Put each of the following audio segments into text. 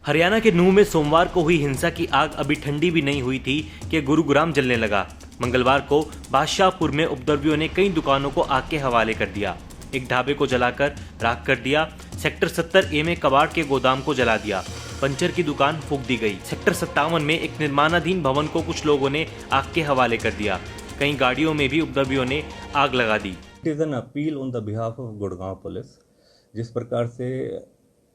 हरियाणा के नूंह में सोमवार को हुई हिंसा की आग अभी ठंडी भी नहीं हुई थी कि गुरुग्राम जलने लगा। मंगलवार को बादशाहपुर में उपद्रवियों ने कई दुकानों को आग के हवाले कर दिया। एक ढाबे को जलाकर राख कर दिया। सेक्टर 70A में कबाड़ के गोदाम को जला दिया। पंचर की दुकान फूंक दी गई। सेक्टर 57 में एक निर्माणाधीन भवन को कुछ लोगों ने आग के हवाले कर दिया। कई गाड़ियों में भी उपद्रवियों ने आग लगा दी। It is an appeal on the behalf of Gurgaon police. जिस प्रकार से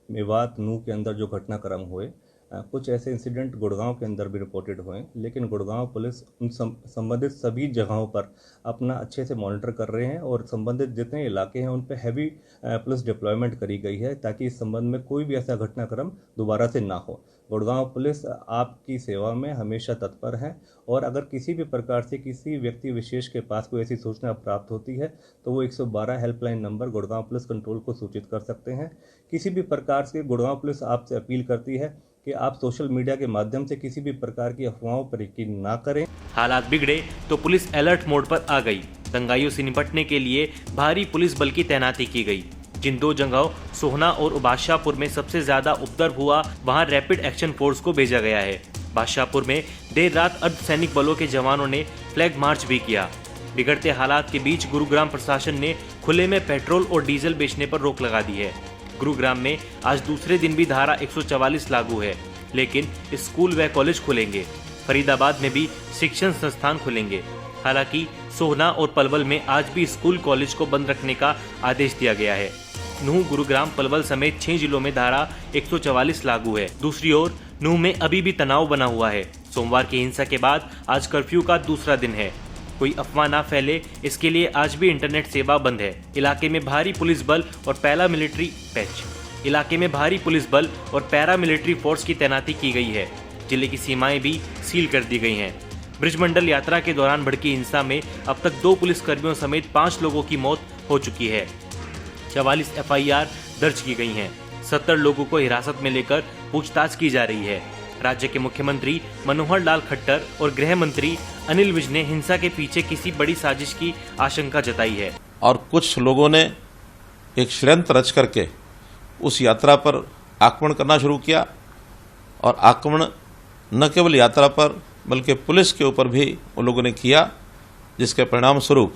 मेवात नूह के अंदर जो घटनाक्रम हुए, कुछ ऐसे इंसिडेंट गुड़गांव के अंदर भी रिपोर्टेड हुए, लेकिन गुड़गांव पुलिस उन संबंधित सभी जगहों पर अपना अच्छे से मॉनिटर कर रहे हैं और संबंधित जितने इलाके हैं उन पे हैवी पुलिस डिप्लॉयमेंट करी गई है ताकि इस संबंध में कोई भी ऐसा घटनाक्रम दोबारा से ना हो। गुड़गांव पुलिस आपकी सेवा में हमेशा तत्पर है और अगर किसी भी प्रकार से किसी व्यक्ति विशेष के पास कोई ऐसी सूचना प्राप्त होती है तो वो 112 helpline number Gurgaon police control को सूचित कर सकते हैं। किसी भी प्रकार से गुड़गांव पुलिस आपसे अपील करती है कि आप सोशल मीडिया के माध्यम से किसी भी प्रकार की अफवाहों पर यकीन ना करें। हालात बिगड़े तो पुलिस अलर्ट मोड पर आ गई। दंगाइयों से निपटने के लिए भारी पुलिस बल की तैनाती की गई। जिन दो जगहों सोहना और बादशाहपुर में सबसे ज्यादा उपद्रव हुआ, वहां रैपिड एक्शन फोर्स को भेजा गया है। बादशाहपुर में देर रात अर्धसैनिक बलों के जवानों ने फ्लैग मार्च भी किया। बिगड़ते हालात के बीच गुरुग्राम प्रशासन ने खुले में पेट्रोल और डीजल बेचने पर रोक लगा दी है। गुरुग्राम में आज दूसरे दिन भी धारा 144 लागू है, लेकिन स्कूल व कॉलेज खुलेंगे। फरीदाबाद में भी शिक्षण संस्थान खुलेंगे। हालांकि सोहना और पलवल में आज भी स्कूल कॉलेज को बंद रखने का आदेश दिया गया है। नूंह, गुरुग्राम, पलवल समेत 6 जिलों में धारा 144 लागू है। दूसरी ओर नूंह में अभी भी तनाव बना हुआ है। सोमवार की हिंसा के बाद आज कर्फ्यू का दूसरा दिन है। कोई अफवाह ना फैले, इसके लिए आज भी इंटरनेट सेवा बंद है। इलाके में भारी पुलिस बल और पैरामिलिट्री फोर्स की तैनाती की गई है। जिले की सीमाएं भी सील कर दी गई हैं। ब्रिजमंडल यात्रा के दौरान भड़की हिंसा में अब तक 2 पुलिसकर्मियों समेत 5 लोगों की मौत हो चुकी है। 44 FIR दर्ज की गई हैं। 70 लोगों को हिरासत में लेकर पूछताछ की जा रही है। राज्य के मुख्यमंत्री मनोहर लाल खट्टर और गृह मंत्री अनिल विज ने हिंसा के पीछे किसी बड़ी साजिश की आशंका जताई है। और कुछ लोगों ने एक षड्यंत्र रच करके उस यात्रा पर आक्रमण करना शुरू किया और आक्रमण न केवल यात्रा पर बल्कि पुलिस के ऊपर भी उन लोगों ने किया, जिसके परिणाम स्वरूप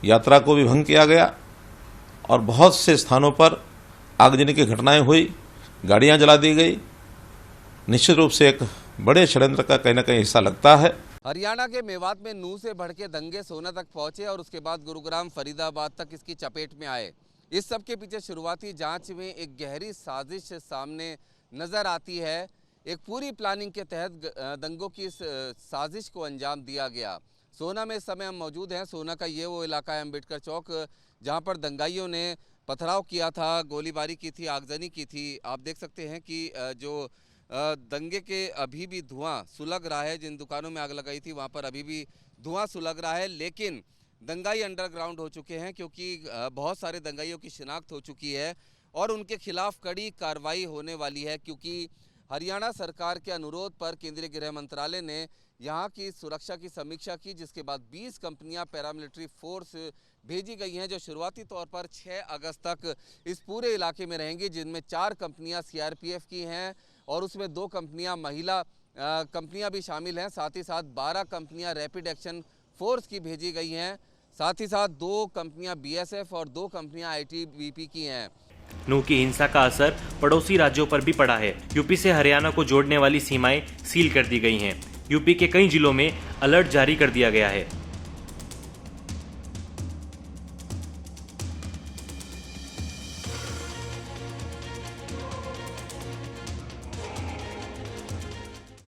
यात्रा को भी भंग किया गया और बहुत से स्थानों पर आगजनी की घटनाएं हुई, गाड़ियां जला दी गई। निश्चित रूप से एक बड़े षड्यंत्र का कहीं न कहीं हिस्सा लगता है। हरियाणा के मेवात में नूंह से भड़के दंगे सोना तक पहुंचे और उसके बाद गुरुग्राम, फरीदाबाद तक इसकी चपेट में आए। इस सब के पीछे शुरुआती जांच में एक गहरी साजिश सामने नजर आती है। एक पूरी प्लानिंग के तहत दंगों की इस साजिश को अंजाम दिया गया। सोना में इस समय हम मौजूद हैं। सोना का ये वो इलाका है, अम्बेडकर चौक, जहाँ पर दंगाइयों ने पथराव किया था, गोलीबारी की थी, आगजनी की थी। आप देख सकते हैं कि जो दंगे के अभी भी धुआं सुलग रहा है। जिन दुकानों में आग लगाई थी वहाँ पर अभी भी धुआं सुलग रहा है, लेकिन दंगाई अंडरग्राउंड हो चुके हैं क्योंकि बहुत सारे दंगाइयों की शिनाख्त हो चुकी है और उनके खिलाफ कड़ी कार्रवाई होने वाली है। क्योंकि हरियाणा सरकार के अनुरोध पर केंद्रीय गृह मंत्रालय ने यहाँ की सुरक्षा की समीक्षा की, जिसके बाद 20 कंपनियां पैरामिलिट्री फोर्स भेजी गई हैं जो शुरुआती तौर पर 6 अगस्त तक इस पूरे इलाके में रहेंगी, जिनमें 4 कंपनियां CRPF की हैं और उसमें 2 कंपनियां महिला कंपनियां भी शामिल हैं। साथ ही साथ 12 कंपनियां रैपिड एक्शन फोर्स की भेजी गई हैं। साथ ही साथ 2 कंपनियां BSF और 2 कंपनियां ITBP की हैं। नूंह की हिंसा का असर पड़ोसी राज्यों पर भी पड़ा है। यूपी से हरियाणा को जोड़ने वाली सीमाएं सील कर दी गई हैं। यूपी के कई जिलों में अलर्ट जारी कर दिया गया है।